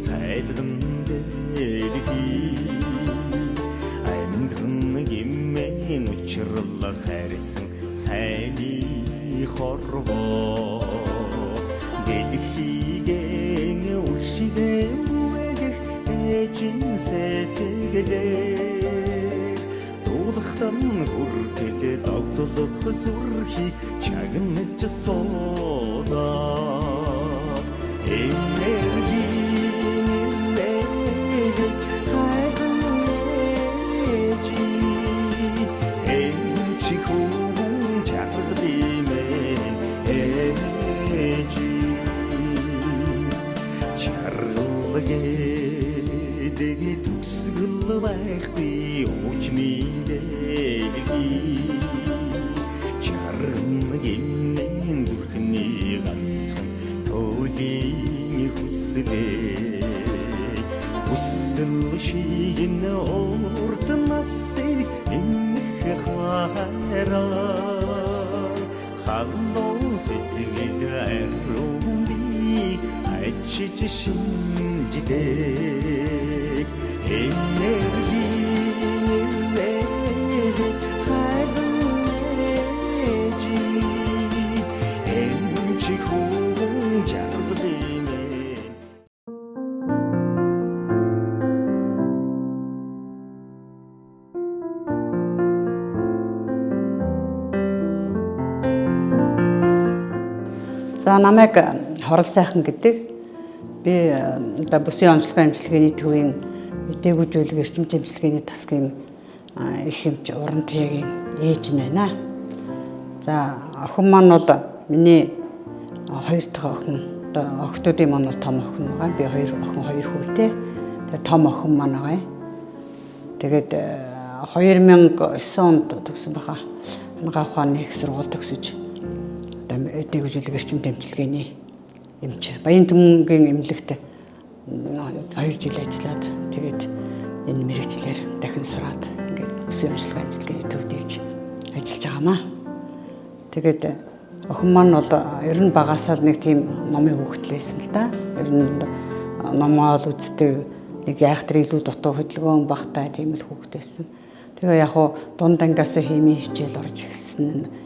цайлган дэлхий амьдран гимэн учрал хайрсан сайны хорвоо дэлхийгэн үлшигэн бүвэх эжин сэтгэлээ дуулахтан хүртэл догдолох зүрхий чагнаж суудаа Шиин урдмасыг эмх хаваараа халуун сэтгэл арууны ачиж шинждэг энерги За намайг Хорол сайхан гэдэг. Би одоо бүсийн онцлогын эмчилгээний төвийн мэдээгүй зүйлэг эрчимтэй эмчилгээний тасгийн их эмч Уран Туяагийн ээж нь байна. За охин маань бол миний хоёр дахь охин. Одоо охтуудын маань бол том охин байгаа. Би хоёр хүүтэй. Тэгээ том охин маань байгаа. Тэгээд 2009 онд төгсөн баха. Хангаа ухааны их сургууль төгсөж мэдээгүй зүйлэг эрчимтэй эмчилгээний эмч Баян Түмэнгийн эмнэлэгт 2 жил ажиллаад тэгээд энэ мэргэжлэр дахин сураад ингээд бүсийн онцлогын эмчилгээний төвд ирж ажиллаж байгаамаа. Тэгээд охин маань бол ер нь багасаа нэг тийм номын хөвгтлээсэн л да. Ер нь номоо л үздэг, нэг айхтар илүү дутуу хөдөлгөөн багтай тийм л хөвгтэйсэн. Тэгээ яг хуу дунд ангиас химийн хичээл орж ирсэн.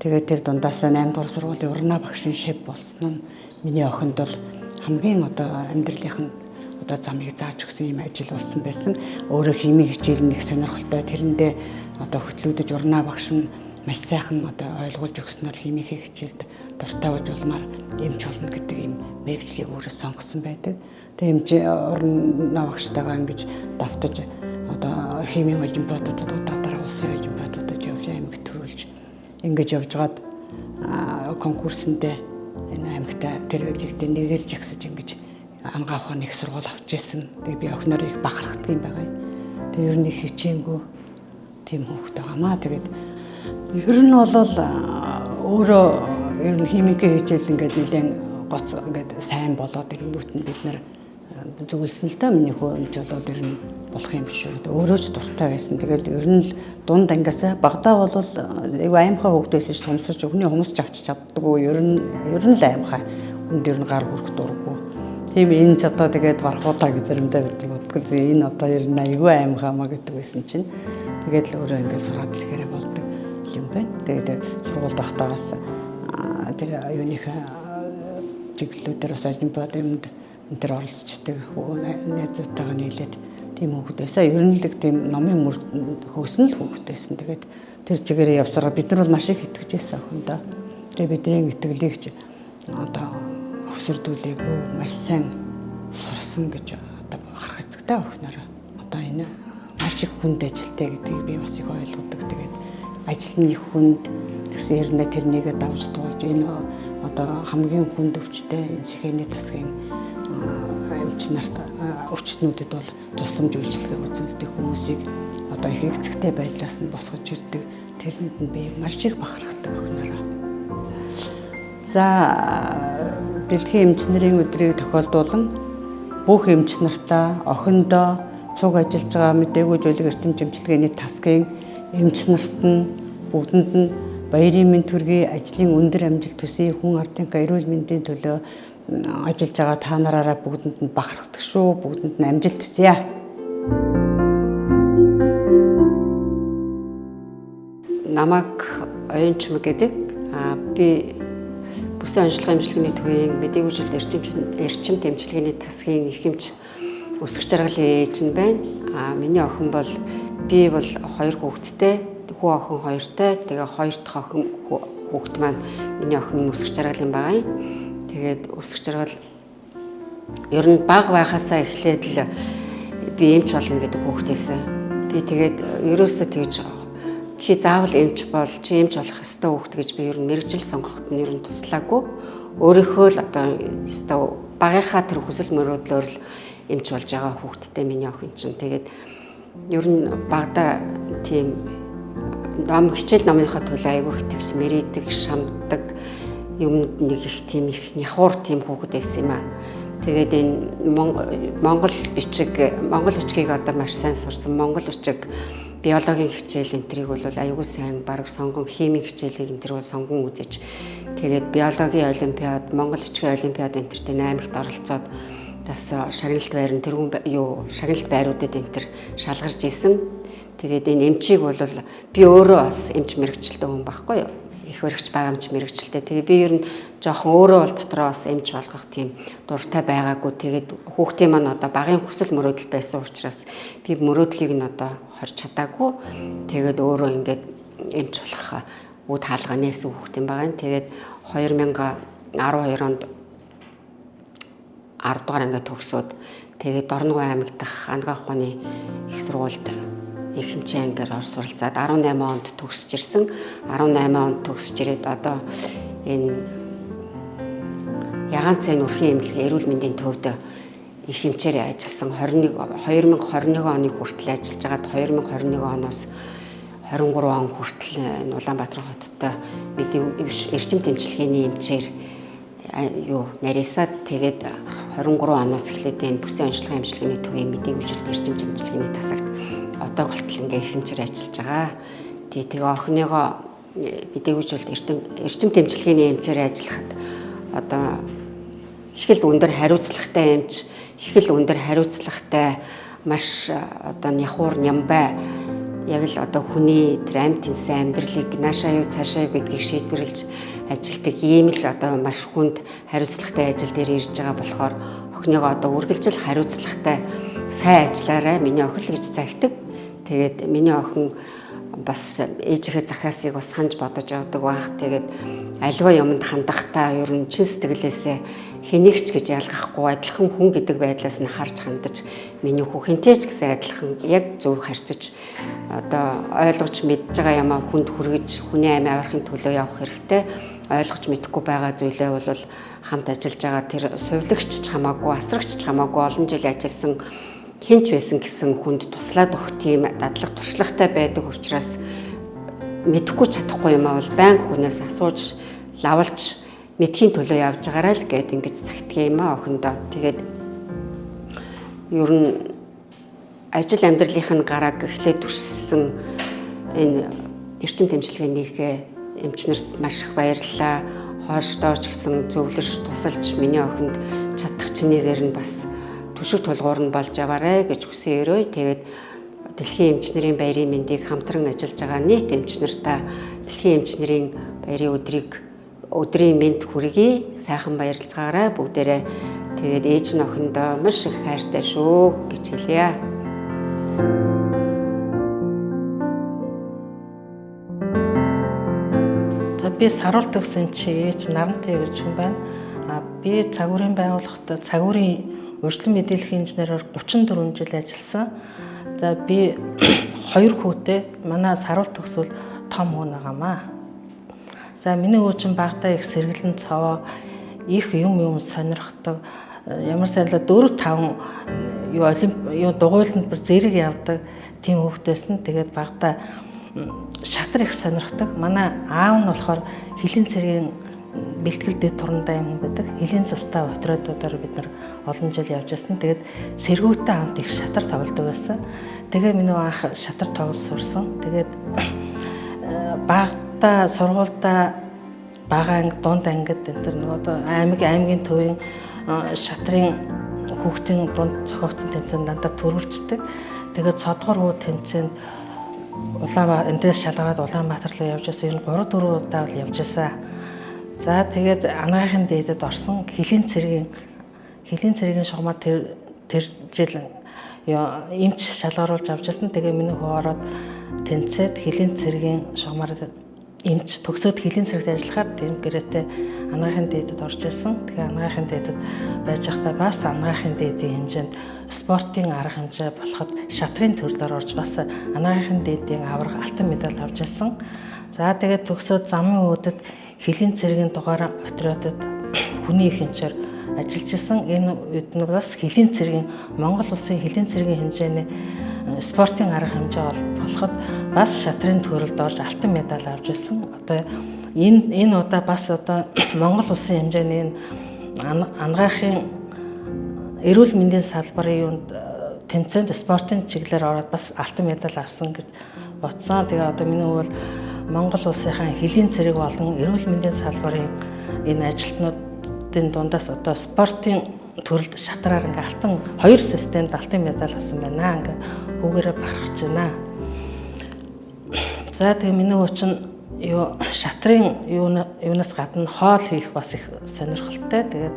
Тэгээд тэр дундаас 8 дугаар сургуулийн урнаа багшийн шив болсон нь миний охинд бол хамгийн одоо амьдралынх нь одоо замыг зааж өгсөн юм ажил болсон байсан. Өөрөө химийн хичээл нэг сонирхолтой тэрэндээ одоо хөтлөгдөж урнаа багш нь маш сайхан одоо ойлгуулж өгснөөр химийн хичээлд дуртай болж улмаар эмч болно гэдэг юм мэргэжлийг өөрөө сонгосон байдаг. Тэгээд эмч урнаа багштайгаа ингэж давтаж одоо химийн олимпиадуудад удаадаар улсын олимпиадуудад явж аймаг төрүүлж ингэж явж гаад конкурсэнд энэ аймагта тэр жилдээ нэгээр жагсаж ингэж ангаа ухааны их сургууль авч ирсэн. Тэгээ би охиноор их бахархдаг юм байгаа. Тэгээ ер нь их хичээнгүй тийм хүүхэд байгаамаа. Тэгээд ер нь бол өөрөө ер нь химикийн хичээл ингээд нэлээд гоц ингээд сайн болоод ирэнгүүт нь бид нар зүгэлсэн л та миний хөө эмч бол ер нь болох юм биш үү. Өөрөө ч дуртай байсан. Тэгэл ер нь л дунд ангиасаа багтаа бол айгүй аимхай хөвгдөөсөн ч томсож өхний хумсч авчиж чаддаггүй. Ер нь л аимхай. Хүнд ер нь гар хүрэх дурггүй. Тийм энэ ч одоо тэгээд бархуудаа гэж заримдаа бид боддог. Энэ одоо ер нь айгүй аимхай маа гэдэг байсан чинь. Тэгээд л өөрөө ингээд сураад ирэхээр болдог юм байна. Тэгээд сургууль дахтаа бас тэр юуныхаа чиглэлүүдээр бас олимпиад юмд тэр оролцдог найзуудтайгаа нийлээд тийм хүүхдээсээ ер нь л тийм номын мөр хөөсөн л хүүхдээсэн. Тэгээд тэр чигээрээ явсараа бид нар бол маш их итгэжсэн охиндоо. Тэгээд бидний итгэлийг ч одоо өсөрдүүлээгүй маш сайн сурсан гэж одоо харагддаг охинороо. Одоо энэ маш их хүнд ажилтай гэдгийг би бас их ойлгодог. Тэгээд ажил нь их хүнд тэгсэн хэрнээ тэрнийгээ давж туулж энэ одоо хамгийн хүнд өвчтэй сэхээний тасгийн эмч нарт өвчтнүүдэд бол тусламж үйлчилгээ үзүүлдэг хүмүүсийг одоо их эцэгтэй байдлаас нь босгож ирдэг. Тэрэнд нь би маш их бахархдаг охинороо. За дэлхийн эмч нарын өдрийг тохиолдуулан бүх эмч нартаа охиндоо цуг ажиллаж байгаа мэдээгүй зүйлэг эрчим эмчилгээний тасгийн эмч нарт нь бүгдэнд нь баярын мэнд төргий ажлын өндөр амжилт төсөй хүн ардынхаа эрүүл мэндийн төлөө ажиллаж байгаа та нараараа бүгдэнд нь бахархдаг шүү. Бүгдэнд нь амжилт хүсье. Намайг Оюун Чимэг гэдэг. Би бүсийн онцлогын эмчилгээний төвийн мэдээгүй жилд эрчим дэмжлэгээний тасгийн ихэмж өсгөх жаргалын ээж нь байна. Миний охин бол би бол 2 хүүхэдтэй, хүү охин 2-той. Тэгээ 2 дахь охин хүүхэд маань миний охин өсгөх жаргалын байгаа юм. Тэгээд өсгөх жаргал ер нь бага байхасаа эхлээд л би эмч болно гэдэг хүүхдээсэн. Би тэгээд ерөөсөө тэгж чи заавал эмч бол, чи эмч болох ёстой хүүхэд гэж би ер нь мэрэгжил сонгоход нь ер нь туслаагүй. Өөрийнхөө л одоо ёстой багынхаа тэр хүсэл мөрөөдлөөр л эмч болж байгаа хүүхэдтэй миний охин чинь. Тэгээд ер нь багада тийм хичээл номынхаа төлөө айгүй их тэгж мэрийдэг, шамддаг юмд нэг их тийм их няхуур тийм хүүхэд байсан юм аа. Тэгээд энэ Монгол бичгийг одоо маш сайн сурсан. Монгол бичиг биологийн хичээл энтрийг бол аюулгүй сайн бараг сонгон, химийн хичээлийг энтэр бол сонгон үзэж. Тэгээд биологийн олимпиад, Монгол бичгийн олимпиад энтертэй 8-т оролцоод бас шагналт байрны шагналт байруудад энтер шалгарч исэн. Тэгээд энэ эмчийг бол би өөрөө бас эмч мэрэгчлээ хүн байхгүй юу? Их баригч байгаа эмч мэрэгчлээ. Тэгээд би ер нь жоохон өөрөө бол дотроо бас эмч болгох тийм дуртай байгаагүй. Тэгээд хүүхдийн маань одоо багын хүсэл мөрөөдөл байсан учраас би мөрөөдлийг нь одоо хорж чадаагүй. Тэгээд өөрөө ингээд эмч болох үд хаалга нээсэн хүүхдийн байгаа юм. Тэгээд 2012 онд 10 дугаар ангид төгсөөд тэгээд Дорногов аймаг дахь Ангаах ухааны их сургуульд их хэмжээ ангиар ор суралцаад 18 онд төгсөж ирсэн. 18 онд төгсөж ирээд одоо энэ Ягаан цайн өрхийн эмнэлгийн эрүүл мэндийн төвд их хэмжээр ажилласан 2021 оны хүртэл ажиллаж байгаад 2021 оноос 23 он хүртэл Улаанбаатар хотод эрчим дэмжлэгээний эмчээр нарийсаад тэгээд 23 оноос эхлээд энэ бүсийн онцлогын эмчилгээний төвийн мэдээгүй жилд эрчим дэмжлэгээний тасагт одоо голтол ингээ их хэмжээр ажиллаж байгаа. Тэгээ охиныгоо мэдээгүй жилд эрчим дэмжлэгээний эмчээр ажиллахад одоо их л өндөр хариуцлагатай эмч, их л өндөр хариуцлагатай маш одоо няхуур нямбай яг л одоо хүний тэр амьд тэнсэн амьдралыг наашаа юу цаашаа гэдгийг шийдвэрлэж ажилтдаг ийм л одоо маш хүнд хариуцлагатай ажил дээр ирж байгаа болохоор охиныгоо одоо үргэлжил хариуцлагатай сайн ажиллаарай миний охин л гэж загтаг. Тэгээд миний охин бас ээжийнхээ захаасыг бас санаж бодож явдаг байх. Тэгээд альва юмд хандахдаа ер нь чин сэтгэлээсээ хэнийгч гэж ялгахгүй адилхан хүн гэдэг байдлаас нь харж хандаж миний хүүхэнтэй ч гэсэн адилхан яг зөв харьцаж одоо ойлгож мэдж байгаа юмаа хүнд хүргэж хүний амь аврахын төлөө явах хэрэгтэй. Ойлгож мэдэхгүй байгаа зүйлээ бол хамт ажиллаж байгаа тэр сувилагч ч хамаагүй, асрагч ч хамаагүй олон жил ажилласан хинч байсан гэсэн хүнд туслаад өгөх тийм дадлаг туршлагатай байдаг учраас мэдэхгүй чадахгүй юмаа бол байнга хүнээс асууж лавлж мэдхийн төлөө явж байгаарай л гэд ингэж цагтдаг юм аа охиндоо. Тэгээд ер нь ажил амьдралынхын гарааг эхлээд туршсан энэ эрчим дэмжлэгээнийхээ эмчнэрт маш их баярлалаа. Хойшдоо ч гэсэн зөвлөж тусалж миний охинд чадах чинээгээр нь бас түшиг тулгуур нь болж аваарэ гэж хүсэн өрөө. Тэгээд дэлхийн эмчнэрийн баярын мэндийг хамтран ажиллаж байгаа нийт эмчнартаа дэлхийн эмчнэрийн баярын өдрийн мэнд хүргэе. Сайхан баярлцгаарай бүгдээрээ. Тэгээд ээж нь охиндоо маш их хайртай шүү гэж хэлье. Би саруулт төгсөн чи ээж Нарантай гэж хүн байна. Би цагуурийн байгууллагад цагуурийн урьдчилан мэдээллийн инженерээр 34 жил ажилласан. За би 2 хүүтэй манай саруулт төгсвөл том хүн байгаамаа. За миний хүү чинь багтаа их сэргэлэн цаваа их юм сонирхдаг. Ямар сайлаа 4-5 дугуйланд бүр зэрэг явдаг тийм хүүхдээсэн. Тэгээд багтаа шатар их сонирхдаг. Манай аав нь болохоор хилийн цэргийн бэлтгэл дэд турандаа юм байдаг. Хилийн застаа отродуудаар бид нар олон жил явж байсан. Тэгээд сэргүүтээ хамт их шатар тоглодог байсан. Тэгээ миний анх шатар тоглож сурсан. Тэгээд багтаа сургуультай бага анги, дунд ангид энэ төр нөгөө одоо аймгийн төвийн шатрын хүүхдийн дунд зохиогдсон тэмцээнд дандаа төрүүлждэг. Тэгээд цодгор хүү тэмцээнд эндээс шалгараад Улаанбаатар руу явж байсан. Энэ 3-4 удаа бол явж байсан. За тэгээд анагаахын дээдэд орсон хөлийн цэргийн шугамаар тэр жил эмч шалгаруулж авч байсан. Тэгээ миний хүү ороод тэнцээд хөлийн цэргийн шугамаар эмч төгсөөд хөлийн цэрэгт ажиллахаар тийм гэрээтэй анагаахын дээдэд орж ирсэн. Тэгээ анагаахын дээдэд байж байхдаа бас анагаахын дээдийн хэмжээнд спортын арга хэмжээ болоход шатрын төрлөөр орж бас анагаахын дээдийн аврах алтан медаль авч ирсэн. За тэгээд төгсөөд замын өөдөд хөлийн цэргийн дугаар отрядад хүний их хэмжээр ажиллаж исэн. Энэ үед нь бас хөлийн цэргийн Монгол улсын хөлийн цэргийн хэмжээний спортын арга хэмжээ болоход бас шатрын төрөлд орж алтан медаль авч ирсэн. Одоо энэ удаа бас одоо Монгол улсын хэмжээний анагаахын эрүүл мэндийн салбарын юунд тэмцээнд спортын чиглэлээр ороод бас алтан медаль авсан гэж бодсон. Тэгээ одоо миний хувьд Монгол улсынхаа хөлийн цэрэг болон эрүүл мэндийн салбарын энэ ажилтнуудын дундаас одоо спортын төрөлд шатраар ингээ алтан 2 системд алтан медаль авсан байна. Ингээ хүүгээрээ барах гэж байна. За тэгээ миний хүү чинь шатрын юунаас гадна хоол хийх бас их сонирхолтой. Тэгээд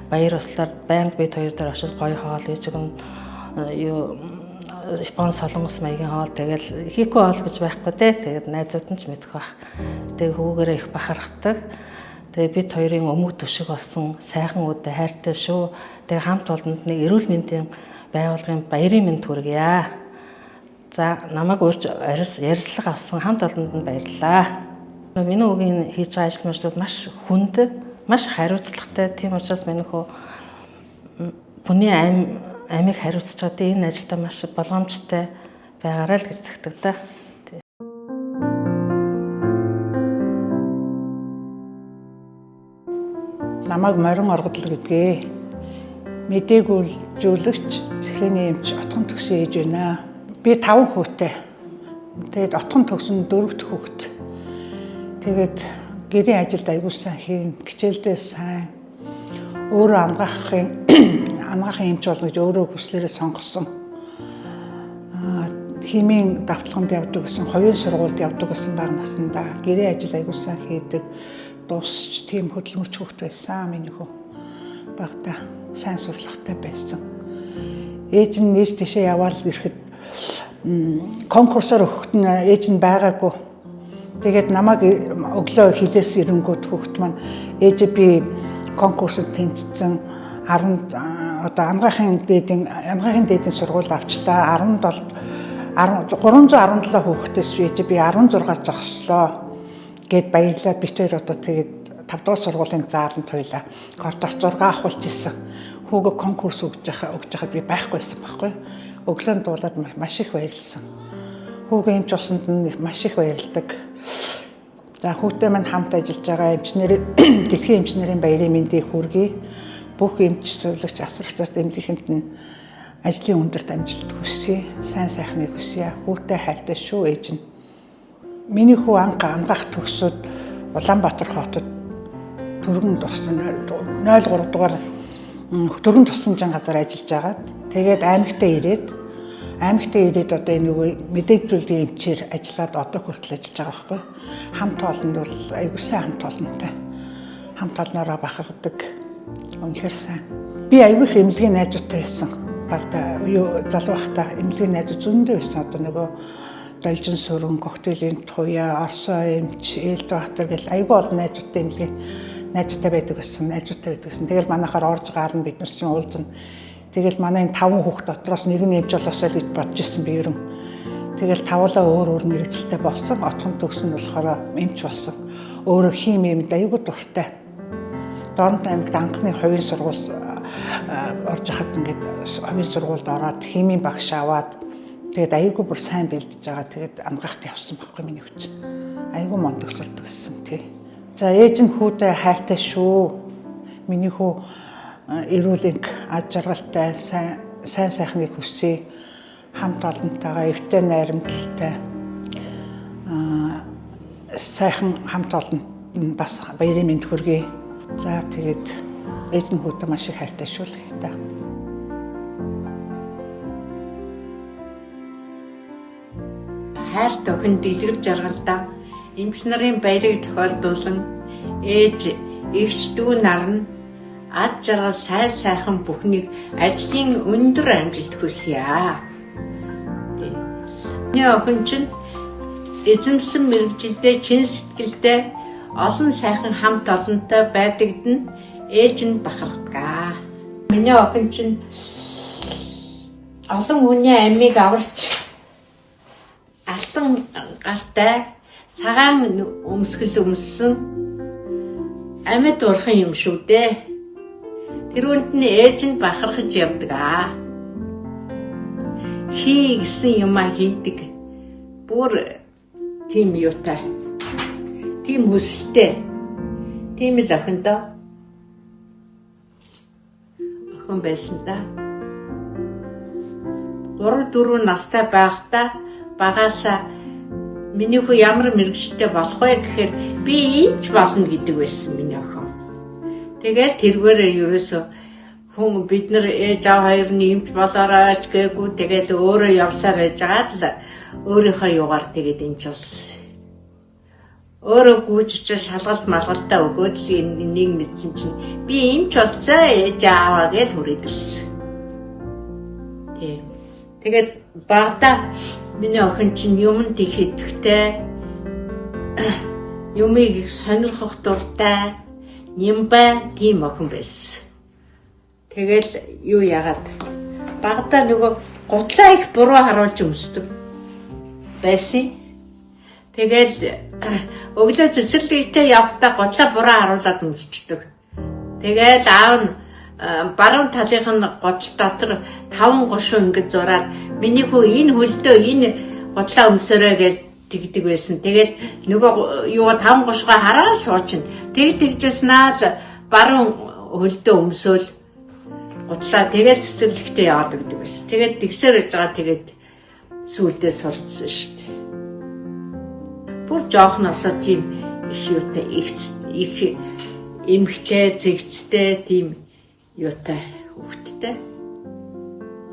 баяр ёслоор байнга бид хоёр дээр очиж гоё хоол хийж өгөн Япон солонгос маягийн хоол тэгэл хийхгүй хоол гэж байхгүй те. Тэгээд найзууд нь ч мэдэх бах. Тэгээ хүүгээрээ их бахархдаг. Тэгээ бид хоёрын өмг төшиг болсон сайхан үдэ хайртай шүү. Тэгээ хамт олонд нэг эрүүл мэндийн байгууллагын баярын мэнд хүргье. За намайг урьж ярилцлага авсан хамт олонд нь баярлалаа. Миний үгийн хийж байгаа ажил мөрчүүд маш хүнд, маш хариуцлагатай. Тийм учраас миний хөө бүний амийг хариуцж байгаа энэ ажилдаа маш болгоомжтой байгаарай л гэж зөвтгдөө. Намайг морин оргодол гэдгээ мэдээгүүлжүүлэгч цэхэний эмч отгон төгсөн ээж байна. Би 5 хүүтэй. Тэгээд отгон төгсөн 4 дахь хүүхэд. Тэгээд гэрийн ажилд аягүй сайн хийн, хичээлдээ сайн. Өөрөө анагаахын эмч болно гэж өөрөө хүслээрээ сонгосон. Химийн давталганд явдаг гэсэн, хувийн сургуульд явдаг гэсэн бага насндаа гэрийн ажил аягүй сайн хийдэг. Дуусч тийм хөдөлмөрч хүүхэд байсан миний хүү. Багтаа сайн сурлагатай байсан. Ээж нь нээж тийшээ яваад ирэхэд конкурсоор өгөхт нь ээж нь байгаагүй. Тэгээд намайг өглөө хилээс ирэнгүүт хүүхэд маань ээж би конкурсод тэнцсэн 10 одоо анагаахын дээдийн сургуульд авчлаа. 317 хүүхдээс би 16 зогслоо. Гэт баярлаад бит хоёр одоо тэгээд 5 дугаар сургуулийн зааланд хоёлаа коридор 6 авахулж ирсэн. Хүүгээ конкурс өгж байхад би байхгүйсэн байхгүй. Өглөөнд дуулаад маш их баярлсан. Хүүгээ эмч болсонд нь маш их баярлдаг. За хүүтэй маань хамт ажиллаж байгаа дэлхийн эмчнэрийн баярын мэндийг хүргэе. Бүх эмч сувлагч асрагчаас эмнэлэгт нь ажлын өндөрт амжилт хүсье. Сайн сайхныг хүсье. Хүүтэй хайртай шүү ээж нь. Миний хүү ангаах төгсөөд Улаанбаатар хотод төргөн тусмын 03 дугаар төргөн тусламжийн газар ажиллаж агаад тэгээд аймагтаа ирээд одоо энэ үгүй мэдээллийн эмчээр ажиллаад одоо хүртэл ажиллаж байгаа байхгүй. Хамт олонд бол аягүй сайн хамт олонтой. Хамт олноороо бахархдаг. Үнэхээр сайн. Би аягүй их эмнэлгийн найзуудтай байсан. Багтаа залуу байхдаа эмнэлгийн найзууд зөндөө байсан. Одоо нөгөө Должин сүрэн, коктейлийн туяа, Орсоо эмч, Элдбаатар гэл аягүй олон найзуудтай эмнэлгийн найзуудтай байдаг гэсэн. Тэгэл манайхаар орж гарна бид нар чинь уулзна. Тэгэл манай энэ 5 хүүхд дотроос нэг нь эмч болоосоо л гэж бодож ирсэн би ерөн. Тэгэл тавлаа өөр мэрэгчлээ болсон. Отгон төгсөн болохоор эмч болсон. Өөрөө химийн аягүй дуртай. Дорнот аймагт анхны хувийн сургууль орж хахад ингээд хувийн сургуульд ороод химийн багш аваад тэгээд аягүй бүр сайн бэлдэж байгаа. Тэгээд ангаахт явсан байхгүй миний хүч. Аягүй мундаг сурдаг гэсэн тий. За ээж нь хүүтэй хайртай шүү. Миний хүү эрүүл аж жаргалтай сайн сайхныг хүсье. Хамт олонтойгоо эвтэй найрамдалтай сайхан хамт олонт бас баярын мэнд хүргэе. За тэгээд ээж нь хүүдээ маш их хайртай шүү л та. Хайрт охин дэлгэр жаргалдаа эмч нарын баярыг тохиолдуулан ээж эгч дүү нар нь ад жаргал сайхан бүхнийг ажлын өндөр амжилт хүсье. Миний охин чинь эзэмсэн мэрэгжилдээ чин сэтгэлдээ олон сайхан хамт олонтой байдагд нь ээж нь бахархдаг. Миний охин чинь олон хүний амийг аварч алтан гартай цагаан өмсгөл өмссөн амьд урхан юм шүү дээ. Тэрүүнд нь ээж нь бахархаж явдаг. Хий гэсэн юмаа хийдэг. Бүр тийм юутай. Тийм хүсэлтэй. Тийм л охиндоо. Охин байсан да. 3-4 настай байхдаа багаасаа миний хүү ямар мэрэгчлээ болох вэ гэхээр би ийч болно гэдэг байсан миний охин. Тэгээд тэргээрээ ерөөсөө хүн бид нар ээж аав хоёр нь юмч болоорооч гээгүй тэгээд өөрөө явсаар байжгаад л өөрийнхөө югаар тэгээд эмч болсон. Өөрөө гүйж шалгалт малгалтаа өгөөд л энийг мэдсэн чинь би эмч болцоо ээж ааваа гэж хүрээдэрсэн. Тийм. Тэгээд багада миний охин чинь юмд их идэвхтэй, юмыг их сонирхох дуртай, нимбай тийм охин байсан. Тэгэл юу яагаад багада нөгөө гутлаа их буруу харуулж өмсдөг байсан. Тэгэл өглөө цэцэрлэгтэй явахдаа гутлаа буруу харуулад өмсчдөг. Тэгэл аав нь баруун талынх нь гутал дотор 5 гушуу ингэж зураад миний хүү энэ хөлдөө энэ гутлаа өмсөрөө гэж тэгдэг байсан. Тэгэл нөгөө юу 5 гушгаа хараа суучна. Тэгжснаа л баруун хөлдөө өмсөөл гутлаа тэгэл цэцэрлэгтээ яваад гэдэг байсан. Тэгээд тэгсээр гэж байгаа тэгээд сүүлдээ сурцсан шүү дээ. Бүр жоохносоо тийм их юутай их эмхтэй зэгцтэй тийм юутай хөвгттэй.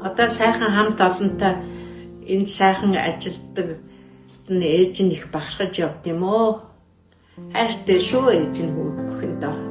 Одоо сайхан хамт олонтой энэ сайхан ажилтдаг ээж нь их бахархаж явд юм оо. Хайртай шүү ээж нь хөхөндөө.